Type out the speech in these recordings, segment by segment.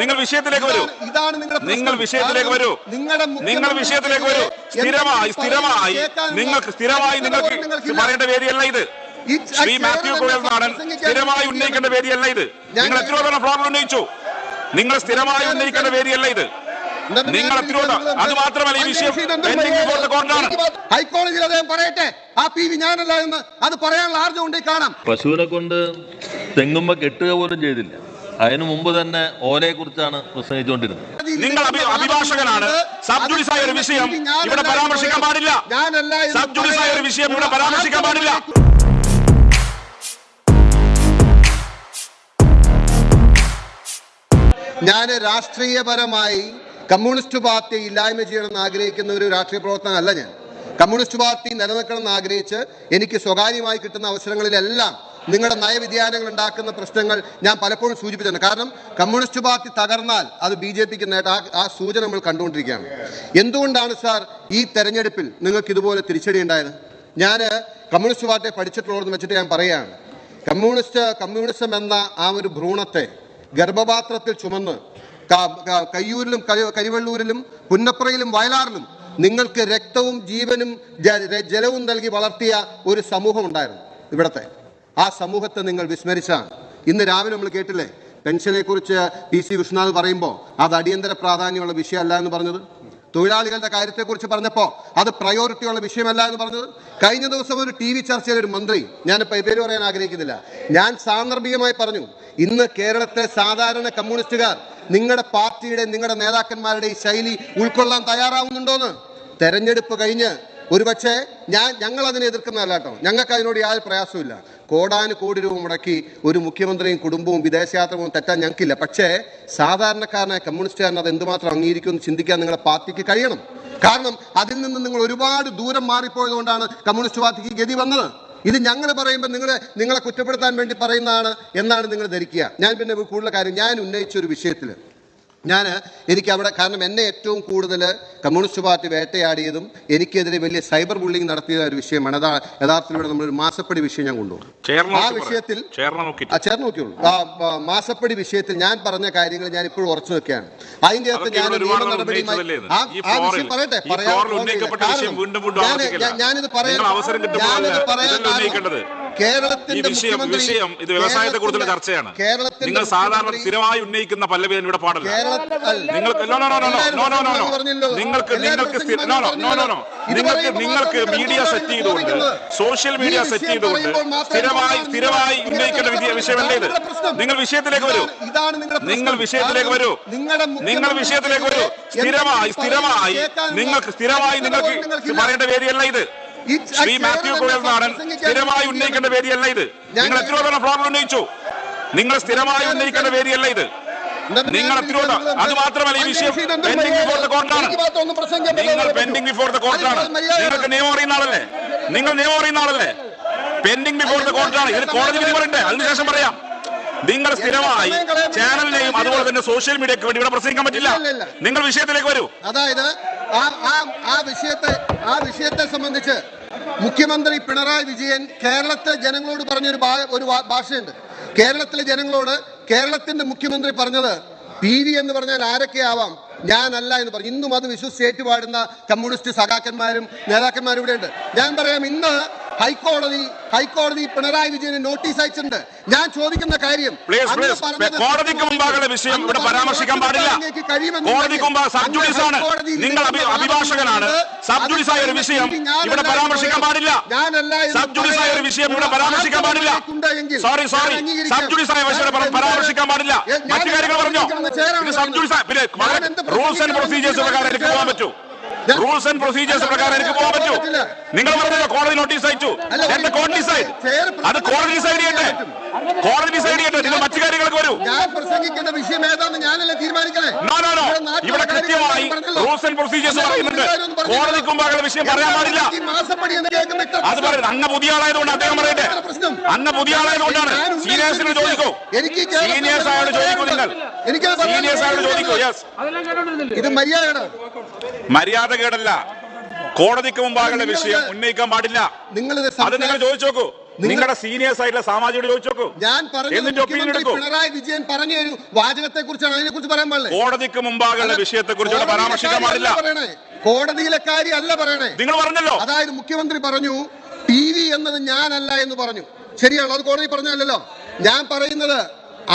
നിങ്ങൾ വിഷയത്തിലേക്ക് വരൂ. നിങ്ങൾ വിഷയത്തിലേക്ക് വരൂ. നിങ്ങൾ വിഷയത്തിലേക്ക് വരൂ. സ്ഥിരമായി നിങ്ങൾക്ക് പറയേണ്ട വേദിയല്ല ഇത്. ശ്രീ മാത്യു കുഴൽ നാടൻ സ്ഥിരമായി ഉന്നയിക്കേണ്ട വേദിയല്ല ഇത്. നിങ്ങൾ എത്രയോ തവണ പ്രോബ്ലം ഉന്നയിച്ചു. നിങ്ങൾ സ്ഥിരമായി ഉന്നയിക്കേണ്ട വേദിയല്ല ഇത്. നിങ്ങൾ അത് മാത്രമല്ല, ഈ വിഷയം കോർട്ടാണ്. ഹൈക്കോടതിയിൽ അദ്ദേഹം പറയട്ടെ, ആ പി വി ഞാനല്ല എന്ന് അത് പറയാനുള്ള ആർജം ഉണ്ട്. കാണാം, പശുവിനെ കൊണ്ട് തെങ്ങുമ്പോ കെട്ടുക പോലും ചെയ്തില്ല. അതിനു മുമ്പ് തന്നെ ഓലയെ കുറിച്ചാണ് പ്രസംഗിച്ചുകൊണ്ടിരുന്നത്. നിങ്ങൾ അഭിഭാഷകനാണ്. സബ് ജുഡീസായ ഒരു വിഷയം ഇവിടെ പരാമർശിക്കാൻ പാടില്ല. സബ് ജുഡീസായ ഒരു വിഷയം ഇവിടെ പരാമർശിക്കാൻ പാടില്ല. ഞാൻ രാഷ്ട്രീയപരമായി കമ്മ്യൂണിസ്റ്റ് പാർട്ടി ഇല്ലായ്മ ചെയ്യണമെന്ന് ആഗ്രഹിക്കുന്ന ഒരു രാഷ്ട്രീയ പ്രവർത്തനമല്ല ഞാൻ. കമ്മ്യൂണിസ്റ്റ് പാർട്ടി നിലനിൽക്കണമെന്ന് ആഗ്രഹിച്ച് എനിക്ക് സ്വകാര്യമായി കിട്ടുന്ന അവസരങ്ങളിലെല്ലാം നിങ്ങളുടെ നയവ്യതിയാനങ്ങൾ ഉണ്ടാക്കുന്ന പ്രശ്നങ്ങൾ ഞാൻ പലപ്പോഴും സൂചിപ്പിച്ചിട്ടുണ്ട്. കാരണം കമ്മ്യൂണിസ്റ്റ് പാർട്ടി തകർന്നാൽ അത് BJPക്ക് ആ സൂചന നമ്മൾ കണ്ടുകൊണ്ടിരിക്കുകയാണ്. എന്തുകൊണ്ടാണ് സാർ ഈ തെരഞ്ഞെടുപ്പിൽ നിങ്ങൾക്ക് ഇതുപോലെ തിരിച്ചടി ഉണ്ടായത്? ഞാൻ കമ്മ്യൂണിസ്റ്റ് പാർട്ടിയെ പഠിച്ചിട്ടുള്ളതെന്ന് വെച്ചിട്ട് ഞാൻ പറയുകയാണ്, കമ്മ്യൂണിസം എന്ന ആ ഒരു ഭ്രൂണത്തെ ഗർഭപാത്രത്തിൽ ചുമന്ന് കയ്യൂരിലും കരിവെള്ളൂരിലും പുന്നപ്രയിലും വയലാറിലും നിങ്ങൾക്ക് രക്തവും ജീവനും ജലവും നൽകി വളർത്തിയ ഒരു സമൂഹം ഉണ്ടായിരുന്നു ഇവിടത്തെ. ആ സമൂഹത്തെ നിങ്ങൾ വിസ്മരിച്ചാണ്. ഇന്ന് രാവിലെ നമ്മൾ കേട്ടില്ലേ, പെൻഷനെ കുറിച്ച് PC വിശ്വനാഥ് പറയുമ്പോൾ അത് അടിയന്തര പ്രാധാന്യമുള്ള വിഷയമല്ല എന്ന് പറഞ്ഞത്. തൊഴിലാളികളുടെ കാര്യത്തെക്കുറിച്ച് പറഞ്ഞപ്പോൾ അത് പ്രയോറിറ്റിയുള്ള വിഷയമല്ല എന്ന് പറഞ്ഞത്. കഴിഞ്ഞ ദിവസം ഒരു TV ചർച്ചയിൽ ഒരു മന്ത്രി, ഞാൻ പേര് പറയാൻ ആഗ്രഹിക്കുന്നില്ല, ഞാൻ സാന്ദർഭികമായി പറഞ്ഞു, ഇന്ന് കേരളത്തെ സാധാരണ കമ്മ്യൂണിസ്റ്റുകാർ നിങ്ങളുടെ പാർട്ടിയുടെ നിങ്ങളുടെ നേതാക്കന്മാരുടെ ഈ ശൈലി ഉൾക്കൊള്ളാൻ തയ്യാറാവുന്നുണ്ടോന്ന്. തെരഞ്ഞെടുപ്പ് കഴിഞ്ഞ് ഒരുപക്ഷെ ഞങ്ങൾ അതിനെ എതിർക്കുന്നതല്ല കേട്ടോ, ഞങ്ങൾക്ക് അതിനോട് യാതൊരു പ്രയാസമില്ല. കോടാനുകോടി രൂപ മുടക്കി ഒരു മുഖ്യമന്ത്രിയും കുടുംബവും വിദേശയാത്ര പോകും തെറ്റാൻ ഞങ്ങൾക്കില്ല. പക്ഷേ സാധാരണക്കാരനായ കമ്മ്യൂണിസ്റ്റുകാരൻ അത് എന്തുമാത്രം അംഗീകരിക്കുമെന്ന് ചിന്തിക്കാൻ നിങ്ങളുടെ പാർട്ടിക്ക് കഴിയണം. കാരണം അതിൽ നിന്ന് നിങ്ങൾ ഒരുപാട് ദൂരം മാറിപ്പോയതുകൊണ്ടാണ് കമ്മ്യൂണിസ്റ്റ് പാർട്ടിക്ക് ഗതി വന്നത്. ഇത് ഞങ്ങൾ പറയുമ്പോൾ നിങ്ങളെ കുറ്റപ്പെടുത്താൻ വേണ്ടി പറയുന്നതാണ് എന്നാണ് നിങ്ങൾ ധരിക്കുക. ഞാൻ പിന്നെ കൂടുതൽ കാര്യം, ഞാൻ ഉന്നയിച്ച ഒരു വിഷയത്തിൽ എനിക്ക് അവിടെ, കാരണം എന്നെ ഏറ്റവും കൂടുതൽ കമ്മ്യൂണിസ്റ്റ് പാർട്ടി വേട്ടയാടിയതും എനിക്കെതിരെ വലിയ സൈബർ ബുള്ളിങ് നടത്തിയ ഒരു വിഷയമാണ്. യഥാർത്ഥത്തിൽ ഇവിടെ നമ്മളൊരു മാസപ്പടി വിഷയം ഞാൻ കൊണ്ടുപോകും. ആ വിഷയത്തിൽ മാസപ്പടി വിഷയത്തിൽ ഞാൻ പറഞ്ഞ കാര്യങ്ങൾ ഞാൻ ഇപ്പോഴും ഉറച്ചു വെക്കുകയാണ്. അതിന്റെ അകത്ത് ഞാൻ നിയമ നടപടിയുമായി പറയട്ടെ, ഞാനിത് പറയാൻ കേരളത്തിന്റെ വിഷയം ഇത് വ്യവസായത്തെ കുറിച്ചുള്ള ചർച്ചയാണ്. നിങ്ങൾ സാധാരണ സ്ഥിരമായി ഉന്നയിക്കുന്ന പല്ലവി ഇവിടെ പാടില്ല. നിങ്ങൾക്ക് മീഡിയ സെറ്റ് ചെയ്തുകൊണ്ട്, സോഷ്യൽ മീഡിയ സെറ്റ് ചെയ്തുകൊണ്ട് സ്ഥിരമായി ഉന്നയിക്കേണ്ട വിഷയമല്ല ഇത്. നിങ്ങൾ വിഷയത്തിലേക്ക് വരൂ. നിങ്ങൾ വിഷയത്തിലേക്ക് വരൂ. നിങ്ങൾ വിഷയത്തിലേക്ക് വരൂ. നിങ്ങൾക്ക് പറയേണ്ട വേദിയല്ല ഇത്. ശ്രീ മാത്യു കുഴൽ നാടൻ സ്ഥിരമായി ഉന്നയിക്കേണ്ട വേദിയല്ല ഇത്. നിങ്ങൾ എത്രയോ തവണ പ്രോബ്ലം ഉന്നയിച്ചു. നിങ്ങൾ സ്ഥിരമായി ഉന്നയിക്കേണ്ട വേദിയല്ല ഇത്. നിങ്ങൾ അത് മാത്രമല്ല, ഈ വിഷയം പെൻഡിംഗ് ബിഫോർ ദ കോർട്ടാണ്. നിങ്ങൾ പെൻഡിംഗ് ബിഫോർ ദ കോർട്ടാണ്. നിങ്ങൾക്ക് നിയമം അറിയുന്ന ആളല്ലേ? നിങ്ങൾ നിയമം അറിയുന്ന ആളല്ലേ? പെൻഡിംഗ് ബിഫോർ ദ കോർട്ടാണ്. ഇതിന് കോടതി വിധി പറയണ്ടേ? അതിനുശേഷം പറയാം. നിങ്ങൾ സ്ഥിരമായി ചാനലിനെയും അതുപോലെ തന്നെ സോഷ്യൽ മീഡിയക്ക് വേണ്ടി ഇവിടെ പ്രസംഗിക്കാൻ പറ്റില്ല. നിങ്ങൾ വിഷയത്തിലേക്ക് വരൂ. അതായത് ആ വിഷയത്തെ സംബന്ധിച്ച് മുഖ്യമന്ത്രി പിണറായി വിജയൻ കേരളത്തിലെ ജനങ്ങളോട് പറഞ്ഞൊരു ഭാഷയുണ്ട്. കേരളത്തിലെ ജനങ്ങളോട് കേരളത്തിന്റെ മുഖ്യമന്ത്രി പറഞ്ഞത്, PV എന്ന് പറഞ്ഞാൽ ആരൊക്കെയാവാം, ഞാനല്ല എന്ന് പറഞ്ഞു. ഇന്നും അത് വിശ്വസിച്ച് ഏറ്റുപാടുന്ന കമ്മ്യൂണിസ്റ്റ് സഖാക്കന്മാരും നേതാക്കന്മാരും ഇവിടെയുണ്ട്. ഞാൻ പറയാം, ഇന്ന് ഹൈക്കോടതി പിണറായി വിജയന് നോട്ടീസ് അയച്ചിട്ടുണ്ട്. ഞാൻ ചോദിക്കുന്ന കാര്യം, കോടതിക്ക് മുമ്പാകുള്ള വിഷയം ഇവിടെ പരാമർശിക്കാൻ പാടില്ല. കോടതിക്ക് മുമ്പ് സബ് ജുഡീസാണ്. നിങ്ങൾ അഭിഭാഷകനാണ്. സബ് ജുഡീസായ ഒരു വിഷയം ഇവിടെ പരാമർശിക്കാൻ പാടില്ല. സബ് ജുഡീസായ ഒരു വിഷയം ഇവിടെ പരാമർശിക്കാൻ പാടില്ല. സോറി സബ് ജുഡീസായ വിഷയം പരാമർശിക്കാൻ പാടില്ല. മറ്റു കാര്യങ്ങൾ പറഞ്ഞോ. ഇത് സബ് ജുഡീസ്, പിന്നെ റൂൾസ് ആൻഡ് പ്രൊസീജിയേഴ്സ് പ്രകാരം എനിക്ക് പോകാൻ പറ്റൂ. റൂൾസ് ആൻഡ് പ്രൊസീജിയേഴ്സ് പ്രകാരം എനിക്ക് പോകാൻ പറ്റൂ. നിങ്ങൾ പറഞ്ഞല്ലോ കോടതി നോട്ടീസ് അയച്ചു. എന്റെ കോടതി ഡിസൈഡ്, അത് കോടതി ഡിസൈഡ് ചെയ്യട്ടെ. കോടതി ഡിസൈഡ് ചെയ്യട്ടെ. നിങ്ങൾ മറ്റു കാര്യങ്ങൾക്ക് വരൂ. ഞാൻ പ്രസംഗിക്കേണ്ട വിഷയം ഏതാണെന്ന് ഞാനല്ലേ തീരുമാനിക്കണേ. ഇവിടെ കൃത്യമായി റൂൾസ് ആൻഡ് പ്രൊസീജിയേഴ്സ് പറയുന്നുണ്ട്. കോടതിക്ക് മുമ്പാകുള്ള വിഷയം പറയാൻ പാടില്ല. അത് പറയുന്നത് അന്ന് പുതിയ ആളായതുകൊണ്ട് അദ്ദേഹം പറയട്ടെ. അന്ന് പുതിയ ആളായതുകൊണ്ടാണ്. സീനിയേഴ്സിനോട് ചോദിക്കൂ. സീനിയേഴ്സ് ആയോട് ചോദിക്കൂ. നിങ്ങൾ സീനിയേഴ്സ് ആയോട് ചോദിക്കൂ. ഇത് മര്യാദകേടല്ല. കോടതിക്ക് മുമ്പാകുള്ള വിഷയം ഉന്നയിക്കാൻ പാടില്ല. അത് നിങ്ങൾ ചോദിച്ചു നോക്കൂ. നിങ്ങളുടെ സീനിയേഴ്സ് ആയിട്ടുള്ള സാമാജികരോട് ചോദിച്ചു നോക്കൂ. ഞാൻ പറഞ്ഞു എന്നിട്ട് ഒപ്പീനിയൻ എടുക്കൂ. പിണറായി വിജയൻ പറഞ്ഞ ഒരു വാചകത്തെ കുറിച്ചാണ്, അതിനെ കുറിച്ച് പറയാൻ പാടില്ലേ? കോടതിക്ക് മുമ്പാകുള്ള വിഷയത്തെ കുറിച്ച് പരാമർശിക്കാൻ പാടില്ല. കോടതിയിലെ കാര്യം അല്ല പറയണേ. നിങ്ങൾ പറഞ്ഞല്ലോ, അതായത് മുഖ്യമന്ത്രി പറഞ്ഞു PV എന്നത് ഞാനല്ല എന്ന് പറഞ്ഞു. ശരിയാണോ? അത് കോടതി പറഞ്ഞല്ലോ. ഞാൻ പറയുന്നത്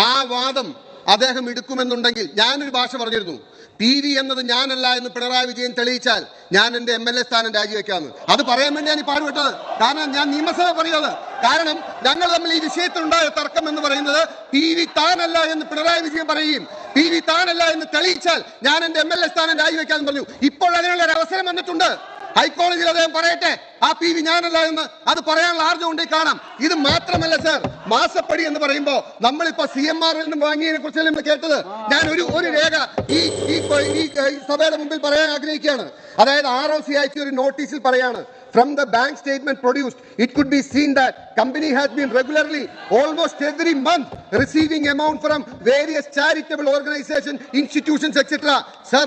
ആ വാദം അദ്ദേഹം എടുക്കുമെന്നുണ്ടെങ്കിൽ ഞാനൊരു ഭാഷ പറഞ്ഞിരുന്നു. PV എന്നത് ഞാനല്ല എന്ന് പിണറായി വിജയൻ തെളിയിച്ചാൽ ഞാൻ എന്റെ MLA സ്ഥാനം രാജിവെക്കാമെന്ന്. അത് പറയാൻ വേണ്ടിയാണ് ഈ പാടുപെട്ടത്. കാരണം ഞാൻ നിയമസഭ പറയുന്നത്, കാരണം ഞങ്ങൾ തമ്മിൽ ഈ വിഷയത്തിലുണ്ടായ തർക്കം എന്ന് പറയുന്നത് PV താനല്ല എന്ന് പിണറായി വിജയൻ പറയുകയും PV താനല്ല എന്ന് തെളിയിച്ചാൽ ഞാൻ എന്റെ MLA സ്ഥാനം രാജിവെക്കാമെന്ന് പറഞ്ഞു. ഇപ്പോൾ അതിനുള്ള ഒരു അവസരം വന്നിട്ടുണ്ട്. ഹൈക്കോടതിയിൽ അദ്ദേഹം പറയട്ടെ ആ PV ഞാനല്ല എന്ന്. അത് പറയാനുള്ള ആർജം ഉണ്ടെങ്കിൽ കാണാം. ഇത് മാത്രമല്ല സർ, മാസപ്പടി എന്ന് പറയുമ്പോ നമ്മളിപ്പോ CMRൽ നിന്ന് വാങ്ങിയതിനെ കുറിച്ചല്ലേ നമ്മൾ കേട്ടത്. ഞാൻ ഒരു രേഖ ഈ സഭയുടെ മുമ്പിൽ പറയാൻ ആഗ്രഹിക്കുകയാണ്. അതായത് ROC അയച്ച ഒരു നോട്ടീസിൽ പറയാണ്, from the bank statement produced, it could be seen that company has been regularly, almost every month, receiving amount from various charitable organizations, institutions, etc. Sir,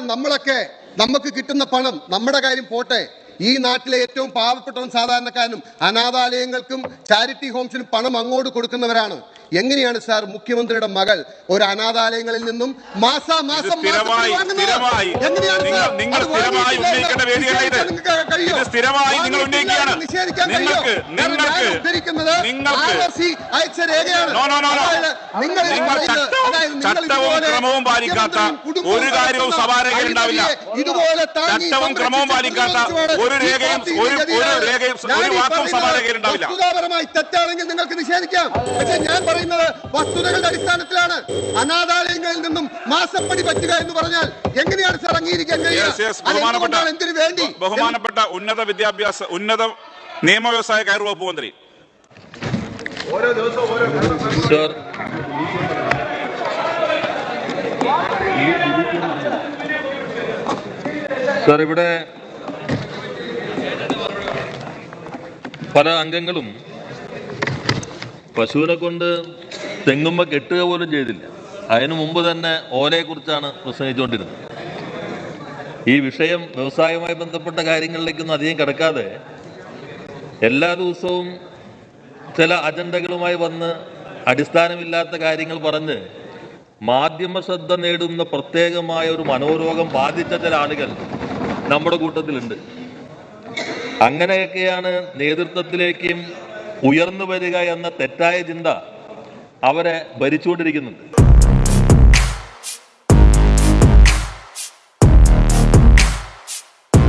നമുക്ക് കിട്ടുന്ന പണം, നമ്മുടെ കാര്യം പോട്ടെ, ഈ നാട്ടിലെ ഏറ്റവും പാവപ്പെട്ടവൻ സാധാരണക്കാരനും അനാഥാലയങ്ങൾക്കും ചാരിറ്റി ഹോംസിനും പണം അങ്ങോട്ട് കൊടുക്കുന്നവരാണ്. എങ്ങനെയാണ് സാർ മുഖ്യമന്ത്രിയുടെ മകൾ ഒരു അനാഥാലയങ്ങളിൽ നിന്നും മാസാമാസം ക്രമവും പാലിക്കാത്ത ഒരു കാര്യവും സഭാരേഖയിൽ ഉണ്ടാവില്ല. ചട്ടവും ക്രമവും പാലിക്കാത്ത ഒരു രേഖയും ഒരു വാക്കും സഭാരേഖയിൽ ഉണ്ടാവില്ല. വസ്തുതാപരമായി തെറ്റാണെങ്കിൽ നിങ്ങൾക്ക് നിഷേധിക്കാം. പക്ഷേ ഞാൻ പറയുന്നത് വസ്തുതകളുടെ അടിസ്ഥാനത്തിലാണ്. അനാഥാലയങ്ങളിൽ നിന്നും മാസപ്പടി പറ്റുക എന്ന് പറഞ്ഞാൽ എങ്ങനെയാണ് സാർ അംഗീകരിക്കാൻ കഴിയുക? എന്തിനു വേണ്ടി? ബഹുമാനപ്പെട്ട ഉന്നത നിയമ വ്യവസായ കയർ വകുപ്പ് മന്ത്രി, സാർ, ഇവിടെ പല അംഗങ്ങളും പശുവിനെ കൊണ്ട് തെങ്ങുമ്പോ കെട്ടുക പോലും ചെയ്തില്ല. അതിനു മുമ്പ് തന്നെ ഓലയെ കുറിച്ചാണ് പ്രസംഗിച്ചുകൊണ്ടിരുന്നത്. ഈ വിഷയം വ്യവസായവുമായി ബന്ധപ്പെട്ട കാര്യങ്ങളിലേക്കൊന്നും അധികം കിടക്കാതെ എല്ലാ ദിവസവും ചില അജണ്ടകളുമായി വന്ന് അടിസ്ഥാനമില്ലാത്ത കാര്യങ്ങൾ പറഞ്ഞ് മാധ്യമ ശ്രദ്ധ നേടുന്ന പ്രത്യേകമായ ഒരു മനോരോഗം ബാധിച്ച ചില ആളുകൾ നമ്മുടെ കൂട്ടത്തിലുണ്ട്. അങ്ങനെയൊക്കെയാണ് നേതൃത്വത്തിലേക്കും ഉയർന്നു വരിക എന്ന തെറ്റായ ചിന്ത അവരെ ഭരിച്ചുകൊണ്ടിരിക്കുന്നുണ്ട്.